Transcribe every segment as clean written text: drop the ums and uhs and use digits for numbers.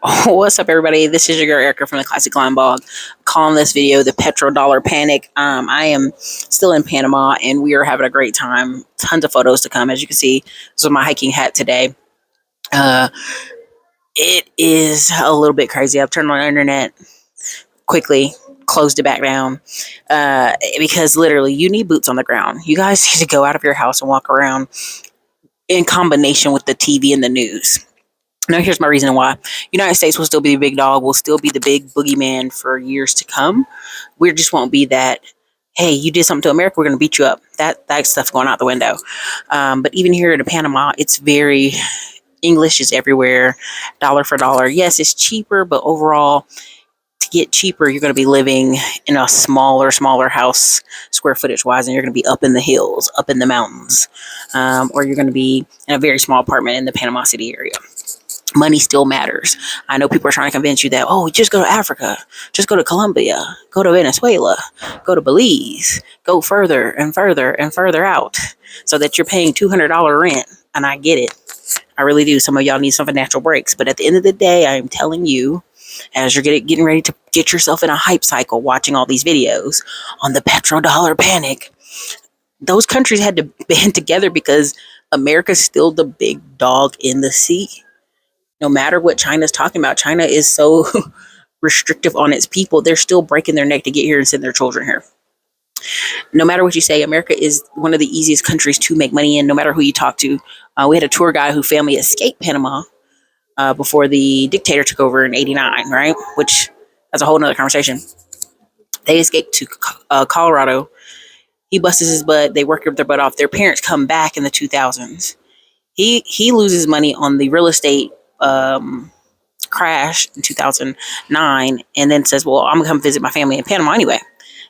Oh, what's up, everybody? This is your girl Ericka from the Classic Line Blog. Calling this video the Petro dollar panic. I am still in Panama, and we are having a great time. Tons of photos to come, as you can see. This is my hiking hat today. It is a little bit crazy. I've turned on the internet quickly, closed it back down, because literally you need boots on the ground. You guys need to go out of your house and walk around in combination with the TV and the news. Now, here's my reason why. United States will still be the big dog, will still be the big boogeyman for years to come. We just won't be that, hey, you did something to America, we're going to beat you up. That stuff's going out the window. But even here in Panama, it's very, English is everywhere, dollar for dollar. Yes, it's cheaper, but overall, to get cheaper, you're going to be living in a smaller house, square footage wise, and you're going to be up in the hills, up in the mountains, or you're going to be in a very small apartment in the Panama City area. Money still matters. I know people are trying to convince you that, oh, just go to Africa, just go to Colombia, go to Venezuela, go to Belize, go further and further and further out so that you're paying $200 rent. And I get it. I really do. Some of y'all need some financial breaks. But at the end of the day, I am telling you, as you're getting ready to get yourself in a hype cycle, watching all these videos on the petrodollar panic, those countries had to band together because America's still the big dog in the sea. No matter what China's talking about, China is so restrictive on its people. They're still breaking their neck to get here and send their children here. No matter what you say, America is one of the easiest countries to make money in, no matter who you talk to. We had a tour guide whose family escaped Panama before the dictator took over in '89, right? Which, that's a whole nother conversation. They escaped to Colorado. He busted his butt. They worked their butt off. Their parents come back in the 2000s. He loses money on the real estate crash in 2009, and then says, well, I'm gonna come visit my family in Panama anyway,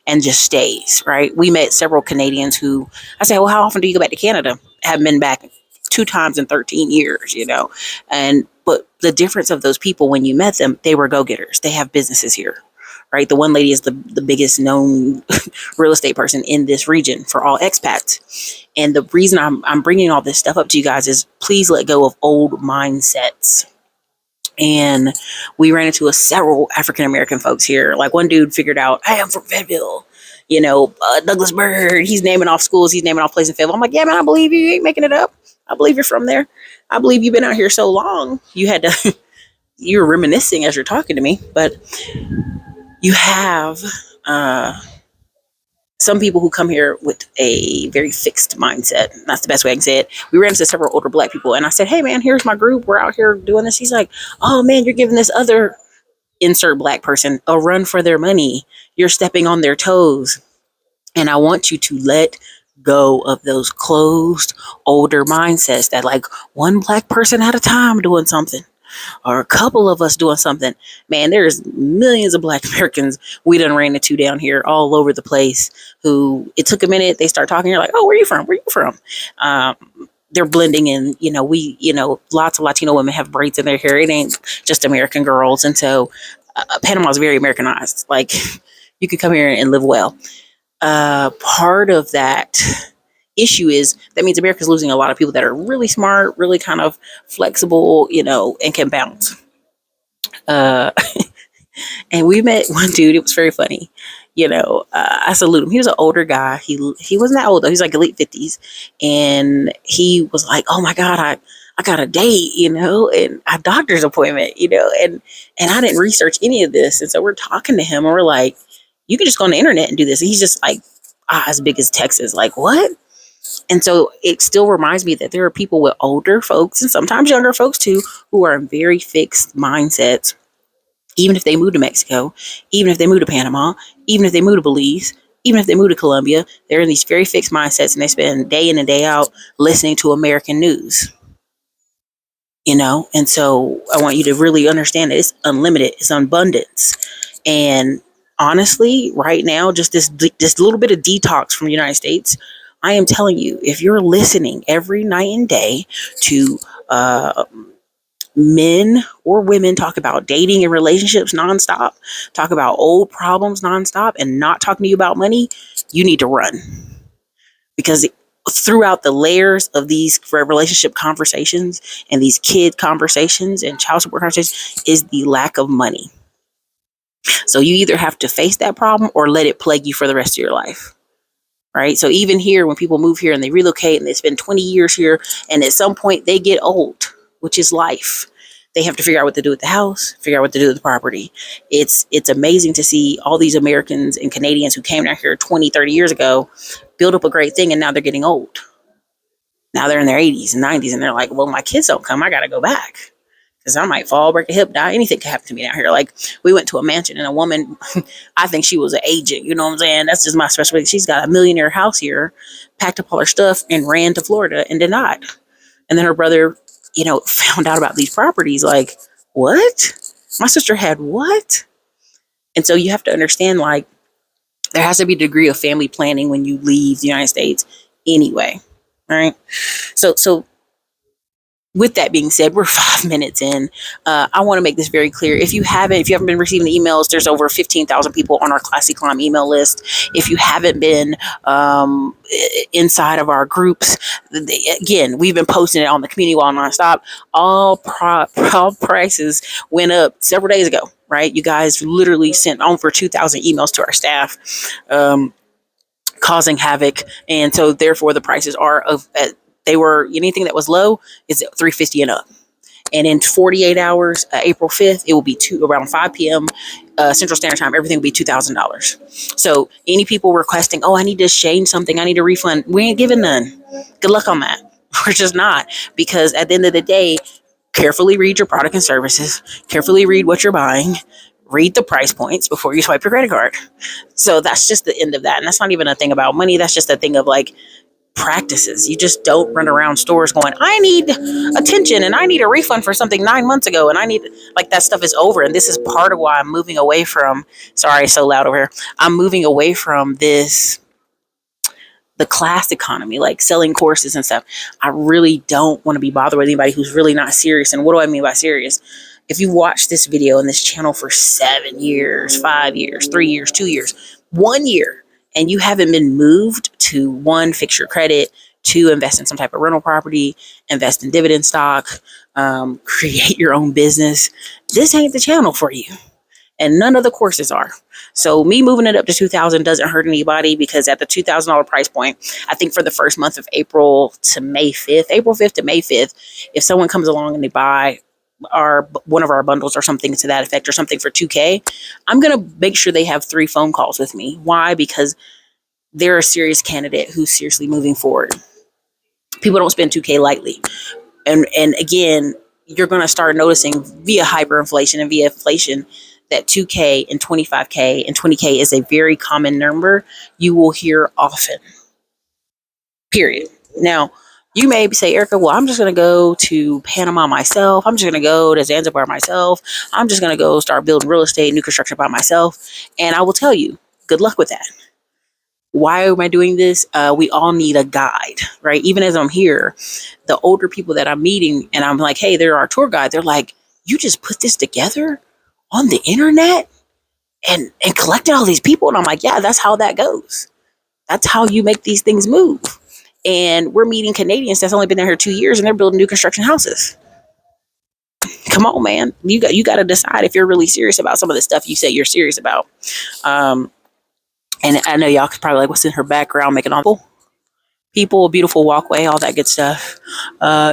and just stays, right? We met several Canadians who, I said, well, how often do you go back to Canada? Haven't been back 2 times in 13 years, but the difference of those people, when you met them, they were go-getters. They have businesses here, right? The one lady is the biggest known real estate person in this region for all expats. And the reason I'm bringing all this stuff up to you guys is please let go of old mindsets. And we ran into several African-American folks here. Like one dude figured out, hey, I'm from Fayetteville. Douglas Byrd, he's naming off schools, he's naming off places in Fayetteville. I'm like, yeah, man, I believe you ain't making it up. I believe you're from there. I believe you've been out here so long. You're reminiscing as you're talking to me, but you have some people who come here with a very fixed mindset. That's the best way I can say it. We ran into several older Black people, and I said, hey, man, here's my group. We're out here doing this. He's like, oh, man, you're giving this other insert Black person a run for their money. You're stepping on their toes. And I want you to let go of those closed, older mindsets that like one Black person at a time doing something, or a couple of us doing something. Man, there's millions of Black Americans we done ran into down here all over the place who it took a minute. They start talking. You're like, oh, where you from? Where you from? They're blending in. Lots of Latino women have braids in their hair. It ain't just American girls. And so Panama is very Americanized. Like you can come here and live well. Part of that issue is that means America's losing a lot of people that are really smart, really kind of flexible, and can bounce. And we met one dude. It was very funny. I salute him. He was an older guy. He wasn't that old though. He was like late 50s, and he was like, "Oh my God, I got a date, and a doctor's appointment, and I didn't research any of this." And so we're talking to him, and we're like, "You can just go on the internet and do this." And he's just like, as big as Texas. Like, what? And so it still reminds me that there are people with older folks and sometimes younger folks too, who are in very fixed mindsets. Even if they move to Mexico, even if they move to Panama, even if they move to Belize, even if they move to Colombia, they're in these very fixed mindsets, and they spend day in and day out listening to American news. And so I want you to really understand that it's unlimited, it's abundance. And honestly, right now, just this little bit of detox from the United States, I am telling you, if you're listening every night and day to men or women talk about dating and relationships nonstop, talk about old problems nonstop, and not talking to you about money, you need to run. Because throughout the layers of these relationship conversations and these kid conversations and child support conversations is the lack of money. So you either have to face that problem or let it plague you for the rest of your life. Right. So even here, when people move here and they relocate and they spend 20 years here, and at some point they get old, which is life, they have to figure out what to do with the house, figure out what to do with the property. It's amazing to see all these Americans and Canadians who came down here 20, 30 years ago, build up a great thing, and now they're getting old. Now they're in their 80s and 90s, and they're like, well, my kids don't come. I got to go back because I might fall, break a hip, die. Anything could happen to me down here. Like, we went to a mansion and a woman, I think she was an agent. You know what I'm saying? That's just my specialty. She's got a millionaire house here, packed up all her stuff and ran to Florida and did not. And then her brother, found out about these properties. Like, what? My sister had what? And so you have to understand, like, there has to be a degree of family planning when you leave the United States anyway. Right? So with that being said, we're 5 minutes in. I want to make this very clear. If you haven't been receiving the emails, there's over 15,000 people on our Classy Climb email list. If you haven't been inside of our groups, again, we've been posting it on the community wall nonstop. All prices went up several days ago, right? You guys literally sent over 2,000 emails to our staff, causing havoc. And so therefore the prices are they were, anything that was low is $350 and up. And in 48 hours, April 5th, it will be around 5 p.m. Central Standard Time. Everything will be $2,000. So any people requesting, I need to change something, I need a refund, we ain't giving none. Good luck on that. We're just not, because at the end of the day, carefully read your product and services, carefully read what you're buying, read the price points before you swipe your credit card. So that's just the end of that. And that's not even a thing about money. That's just a thing of like practices. You just don't run around stores going, I need attention and I need a refund for something 9 months ago. And I need, like, that stuff is over. And this is part of why I'm moving away from, sorry, it's so loud over here. I'm moving away from the class economy, like selling courses and stuff. I really don't want to be bothered with anybody who's really not serious. And what do I mean by serious? If you watch this video on this channel for 7 years, 5 years, 3 years, 2 years, 1 year, and you haven't been moved to, one, fix your credit, two, invest in some type of rental property, invest in dividend stock, create your own business, this ain't the channel for you. And none of the courses are. So me moving it up to $2,000 doesn't hurt anybody, because at the $2,000 price point, I think for the first month of April to May 5th, if someone comes along and they buy one of our bundles or something to that effect, or something for $2,000, I'm going to make sure they have 3 phone calls with me. Why? Because they're a serious candidate who's seriously moving forward. People don't spend $2,000 lightly. And again, you're going to start noticing via hyperinflation and via inflation that $2,000 and $25,000 and $20,000 is a very common number you will hear often. Period. Now, you may say, Ericka, well, I'm just going to go to Panama myself. I'm just going to go to Zanzibar myself. I'm just going to go start building real estate, new construction by myself. And I will tell you, good luck with that. Why am I doing this? We all need a guide, right? Even as I'm here, the older people that I'm meeting and I'm like, hey, they're our tour guide. They're like, you just put this together on the internet and collected all these people? And I'm like, yeah, that's how that goes. That's how you make these things move. And we're meeting Canadians that's only been there here 2 years and they're building new construction houses. Come on, man. You got to decide if you're really serious about some of the stuff you say you're serious about. And I know y'all could probably like, what's in her background, making all people, a beautiful walkway, all that good stuff.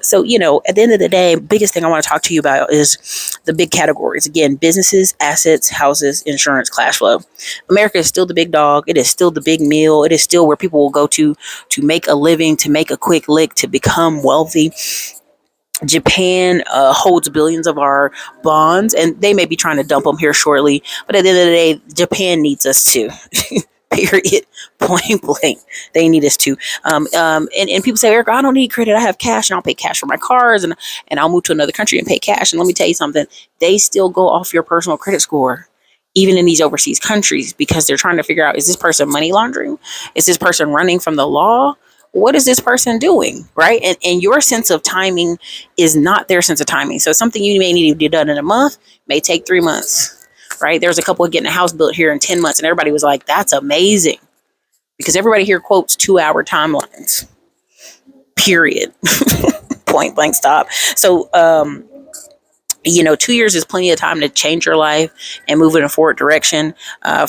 So, at the end of the day, biggest thing I want to talk to you about is the big categories. Again, businesses, assets, houses, insurance, cash flow. America is still the big dog. It is still the big meal. It is still where people will go to make a living, to make a quick lick, to become wealthy. Japan holds billions of our bonds, and they may be trying to dump them here shortly. But at the end of the day, Japan needs us too. Period. Point blank. They need us too. And people say, Ericka, I don't need credit. I have cash and I'll pay cash for my cars and I'll move to another country and pay cash. And let me tell you something. They still go off your personal credit score, even in these overseas countries, because they're trying to figure out, is this person money laundering? Is this person running from the law? What is this person doing? Right? And your sense of timing is not their sense of timing. So something you may need to be done in a month may take 3 months. Right? There's a couple getting a house built here in 10 months and everybody was like, that's amazing, because everybody here quotes 2-hour timelines. period. Point blank stop. So 2 years is plenty of time to change your life and move in a forward direction.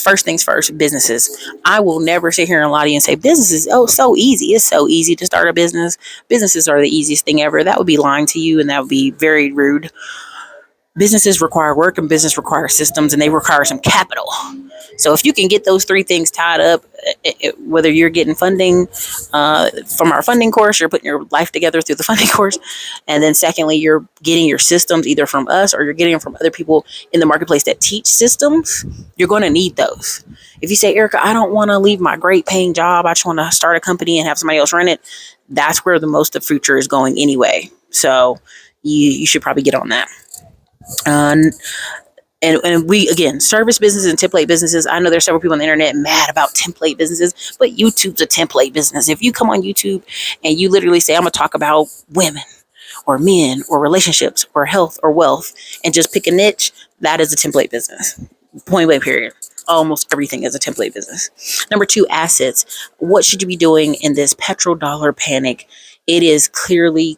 First things first, businesses. I will never sit here and lie to you and say businesses, oh, so easy. It's so easy to start a business. Businesses are the easiest thing ever. That would be lying to you, and that would be very rude. Businesses require work, and business requires systems, and they require some capital. So if you can get those three things tied up, whether you're getting funding from our funding course, you're putting your life together through the funding course, and then secondly, you're getting your systems either from us or you're getting them from other people in the marketplace that teach systems, you're going to need those. If you say, Ericka, I don't want to leave my great paying job, I just want to start a company and have somebody else run it, that's where the most of the future is going anyway. So you should probably get on that. And we, again, service businesses and template businesses. I know there's several people on the internet mad about template businesses, but YouTube's a template business. If you come on YouTube and you literally say, I'm going to talk about women or men or relationships or health or wealth and just pick a niche, that is a template business. Point blank, period. Almost everything is a template business. Number two, assets. What should you be doing in this petrodollar panic? It is clearly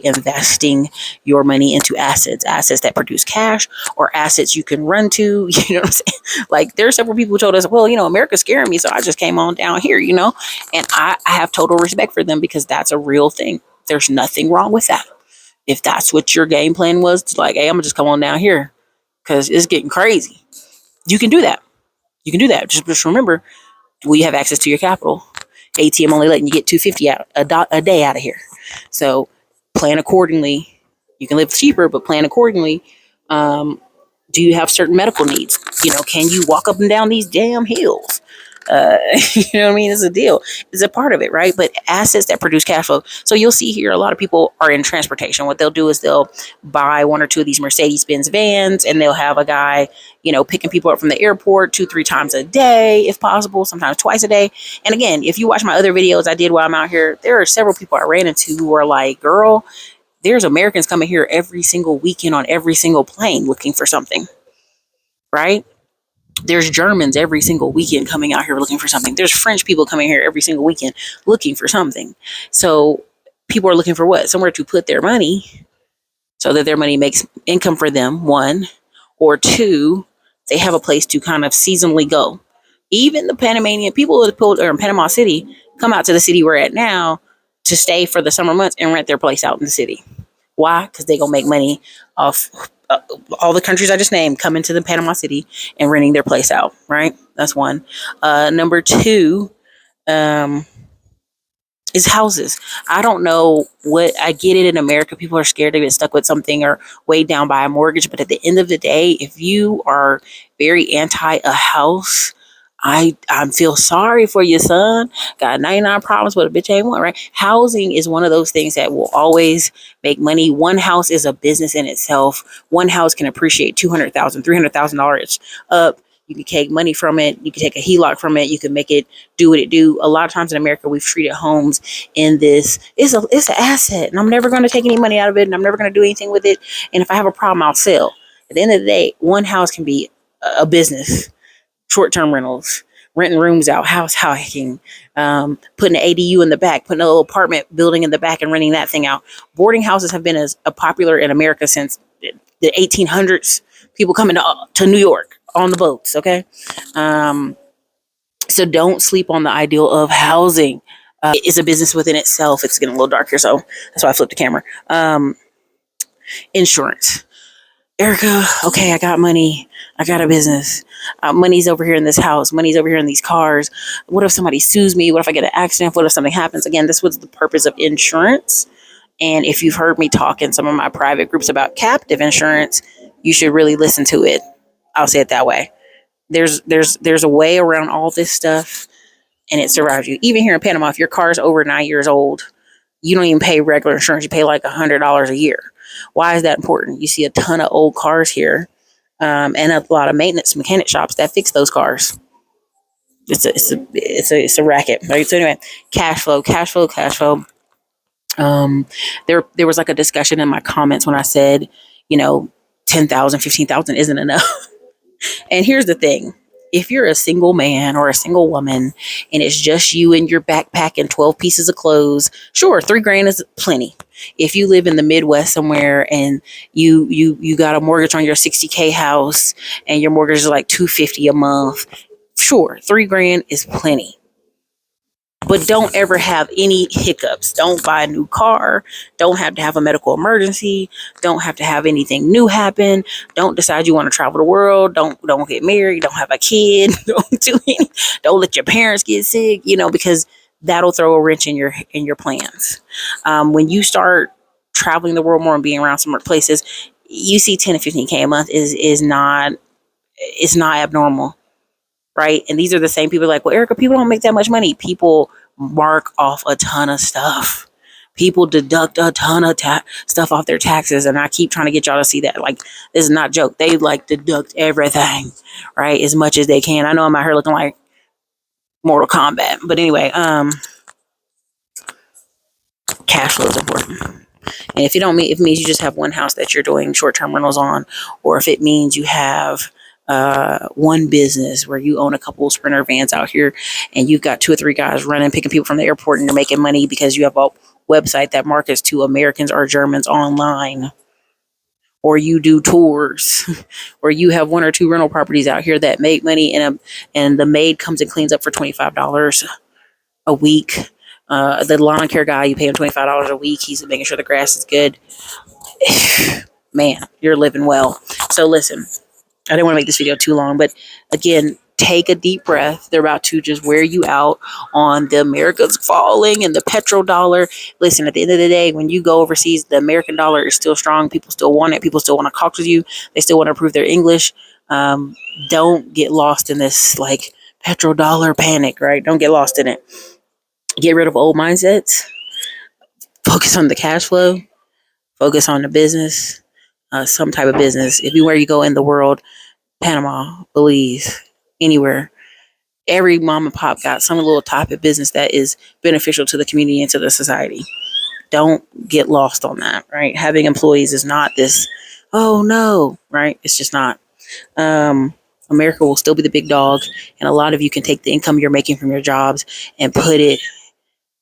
investing your money into assets that produce cash or assets you can run to. You know what I'm saying? Like, there are several people who told us, well, America's scaring me, so I just came on down here, and I have total respect for them because that's a real thing. There's nothing wrong with that. If that's what your game plan was, to like, hey, I'm gonna just come on down here because it's getting crazy. You can do that. Just remember, will you have access to your capital? ATM only letting you get $250 out a day out of here. So plan accordingly. You can live cheaper, but plan accordingly. Do you have certain medical needs? Can you walk up and down these damn hills? You know what I mean? It's a deal. It's a part of it, right? But assets that produce cash flow. So you'll see here, a lot of people are in transportation. What they'll do is they'll buy one or two of these Mercedes-Benz vans, and they'll have a guy, picking people up from the airport 2-3 times a day, if possible, sometimes twice a day. And again, if you watch my other videos I did while I'm out here, there are several people I ran into who are like, girl, there's Americans coming here every single weekend on every single plane looking for something, right? There's Germans every single weekend coming out here looking for something. There's French people coming here every single weekend looking for something. So people are looking for what? Somewhere to put their money so that their money makes income for them, one, or two, they have a place to kind of seasonally go. Even the Panamanian people are in Panama City come out to the city we're at now to stay for the summer months and rent their place out in the city. Why? Because they're going to make money off all the countries I just named coming to the Panama City and renting their place out, right? That's one. Number two is houses. I don't know what, I get it in America. People are scared to get stuck with something or weighed down by a mortgage. But at the end of the day, if you are very anti a house, I feel sorry for you, son. Got 99 problems, but a bitch ain't one, right? Housing is one of those things that will always make money. One house is a business in itself. One house can appreciate $200,000, $300,000 up. You can take money from it. You can take a HELOC from it. You can make it do what it do. A lot of times in America, we've treated homes in this, it's an asset, and I'm never going to take any money out of it, and I'm never going to do anything with it. And if I have a problem, I'll sell. At the end of the day, one house can be a business. Short-term rentals, renting rooms out, house hacking, putting an ADU in the back, putting a little apartment building in the back and renting that thing out. Boarding houses have been as popular in America since the 1800s. People coming to New York on the boats, okay? So don't sleep on the ideal of housing. It's a business within itself. It's getting a little dark here, so that's why I flipped the camera. Insurance. Ericka, okay, I got money. I got a business. Money's over here in this house. Money's over here in these cars. What if somebody sues me? What if I get an accident? What if something happens? Again, this was the purpose of insurance. And if you've heard me talk in some of my private groups about captive insurance, you should really listen to it. I'll say it that way. There's a way around all this stuff, and it survives you. Even here in Panama, if your car is over 9 years old, you don't even pay regular insurance. You pay like $100 a year. Why is that important? You see a ton of old cars here, and a lot of maintenance mechanic shops that fix those cars. It's a racket, right? So anyway, cash flow. There was like a discussion in my comments when I said, 10,000, 15,000 isn't enough. And here's the thing. If you're a single man or a single woman and it's just you and your backpack and 12 pieces of clothes, sure, 3 grand is plenty. If you live in the Midwest somewhere and you got a mortgage on your 60K house and your mortgage is like 250 a month, sure, 3 grand is plenty. But don't ever have any hiccups. Don't buy a new car. Don't have to have a medical emergency. Don't have to have anything new happen. Don't decide you want to travel the world. Don't get married. Don't have a kid. Don't do any. Don't let your parents get sick. Because that'll throw a wrench in your plans. When you start traveling the world more and being around some places, you see 10 to 15K a month is not, it's not abnormal, right? And these are the same people like, well, Ericka, people don't make that much money. People mark off a ton of stuff. People deduct a ton of stuff off their taxes. And I keep trying to get y'all to see that. Like, this is not a joke. They like deduct everything, right? As much as they can. I know I'm out here looking like Mortal Kombat. But anyway, cash flow is important. And if it means you just have one house that you're doing short-term rentals on, or if it means you have one business where you own a couple of Sprinter vans out here and you've got 2 or 3 guys running, picking people from the airport, and you're making money because you have a website that markets to Americans or Germans online, or you do tours, or you have 1 or 2 rental properties out here that make money, and the maid comes and cleans up for $25 a week. The lawn care guy, you pay him $25 a week. He's making sure the grass is good. Man, you're living well. So listen, I didn't want to make this video too long, but again, take a deep breath. They're about to just wear you out on the America's falling and the petrodollar. Listen, at the end of the day, when you go overseas, the American dollar is still strong. People still want it. People still want to talk with you. They still want to improve their English. Don't get lost in this like petrodollar panic, right? Don't get lost in it. Get rid of old mindsets. Focus on the cash flow. Focus on the business. Some type of business. Everywhere you go in the world, Panama, Belize, anywhere, every mom and pop got some little type of business that is beneficial to the community and to the society. Don't get lost on that, right? Having employees is not this, oh no, right? It's just not. America will still be the big dog, and a lot of you can take the income you're making from your jobs and put it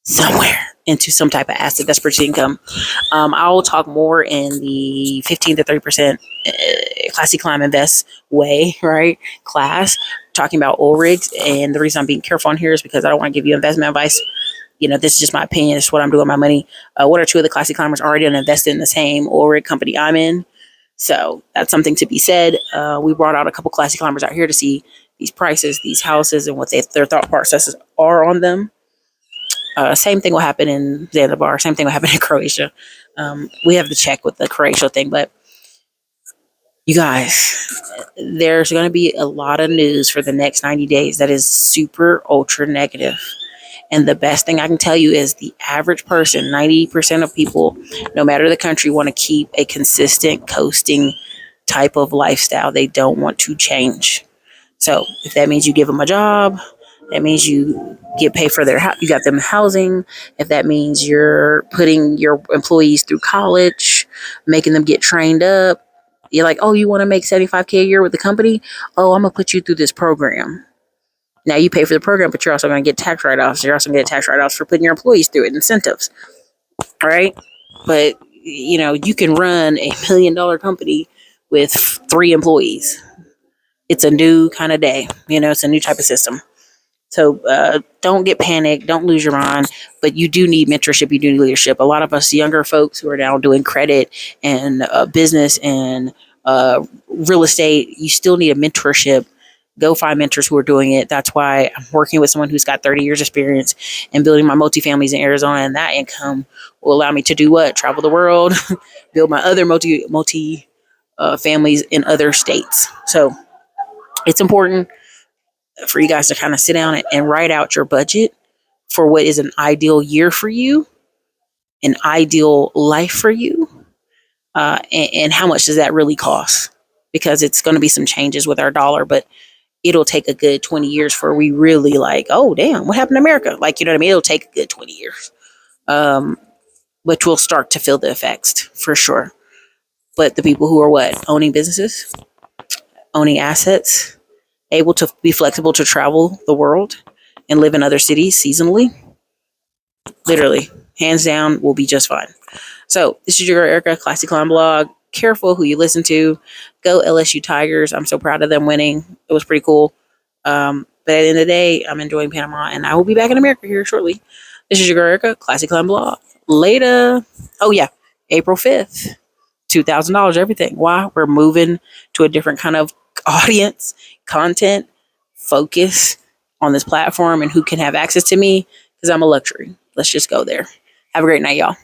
somewhere into some type of asset that's producing income. I'll talk more in the 15 to 30% classy climb invest way, right? Class, talking about oil rigs. And the reason I'm being careful on here is because I don't want to give you investment advice. This is just my opinion. It's what I'm doing with my money. 1 or 2 of the classy climbers already invested in the same oil rig company I'm in. So that's something to be said. We brought out a couple classy climbers out here to see these prices, these houses, and what their thought processes are on them. Same thing will happen in Zanzibar. Same thing will happen in Croatia. We have to check with the Croatia thing, but you guys, there's going to be a lot of news for the next 90 days that is super ultra negative. And the best thing I can tell you is the average person, 90% of people, no matter the country, want to keep a consistent coasting type of lifestyle. They don't want to change. So if that means you give them a job, that means you get paid for you got them housing. If that means you're putting your employees through college, making them get trained up, you're like, oh, you want to make 75K a year with the company? Oh, I'm going to put you through this program. Now you pay for the program, but you're also going to get tax write-offs. You're also going to get tax write-offs for putting your employees through it, incentives. All right. But, you can run $1 million company with 3 employees. It's a new kind of day. It's a new type of system. So don't get panicked. Don't lose your mind. But you do need mentorship. You do need leadership. A lot of us younger folks who are now doing credit and business and real estate, you still need a mentorship. Go find mentors who are doing it. That's why I'm working with someone who's got 30 years experience and building my multifamilies in Arizona. And that income will allow me to do what? Travel the world, build my other multi families in other states. So it's important for you guys to kind of sit down and write out your budget for what is an ideal year for you, an ideal life for you, and how much does that really cost? Because it's going to be some changes with our dollar, but it'll take a good 20 years for we really like, oh, damn, what happened to America? Like, you know what I mean? It'll take a good 20 years, which will start to feel the effects for sure. But the people who are owning businesses, owning assets, able to be flexible to travel the world and live in other cities seasonally, literally, hands down, will be just fine. So this is your girl Erica, Classy Clown Blog. Careful who you listen to. Go LSU Tigers. I'm so proud of them winning. It was pretty cool. But at the end of the day, I'm enjoying Panama, and I will be back in America here shortly. This is your girl Erica, Classy Clown Blog. Later. Oh yeah, April 5th. $2,000 everything. Why? We're moving to a different kind of audience, content, focus on this platform, and who can have access to me because I'm a luxury. Let's just go there. Have a great night, y'all.